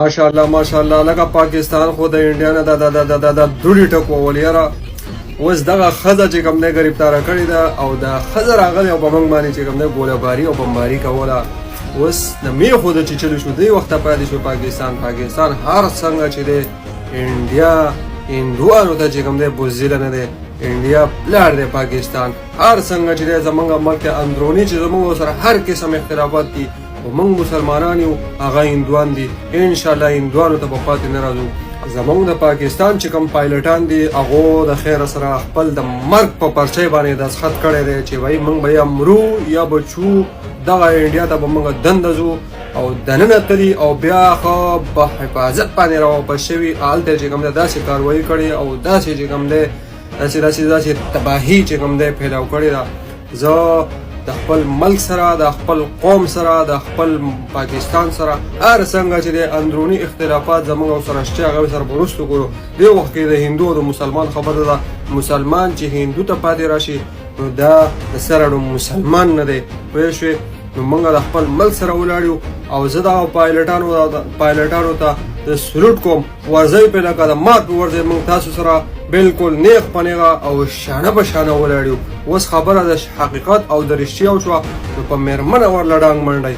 ماشاءالله لکه پاکستان خو د انډیا نه د دوړي ټکول یاره اوس دغه ښځه چې کوم دی ګرفتاره کړې ده او د ښځه راغلی او په موږ باندې چې کوم دی ګولهباري او بمباري کوله. اوس د میښو د چیچلو شو دې وخته پاتې شو پاکستان هر څنګه چې دی انډیا هندوانو ته چې کوم دی بزدله نه دی. انډیا پلار دی پاکستان هر څنګه چې دی زمونږ ملک اندروني چې زمونږ سره هر قسم اختلافات دي او موږ مسلمانان یو هغه هندوان دي. انشاءالله هندوانو ته به پاتې نه راځو. زمونږ د پاکستان چې کوم پایلټان دي هغو د خیر سره خپل د مرګ په پرچې باندې دستخط کړی دی چې وایي موږ به یا مرو یا بچو دغه انډیا ته به موږ دنده ځو او دننه تلي او بیا خو په حفاظت باندې راواپس شوي هلته چې کوم دی داسې کاروایي کړې او داسې چې کوم دی داسې تباهي چې کوم دی پیدا کړې ده. زه د خپل ملک سره د خپل قوم سره د خپل پاکستان سره هر څنګه چې د اندروني اختلافات زموږ سره شته هغه سره به وروسته ګورو. دې وخت کې د هندو او د مسلمان خبره ده. مسلمان چې هندو ته پاتې راشي نو دا د سره مسلمان نه دی پوه شوې. نو موږ د خپل ملک سره ولاړ یو او زه دغه پایلټانو ته د سلوټ کوم ورځئ پې لکه د مات په ورځئ موږ تاسو سره بالکل نیغ په نیغه او شانه په شانه ولاړ یو. اوس خبره د حقیقت او د رښتیا وشوه نو په مېرمنه ورله ډانګ منډئ.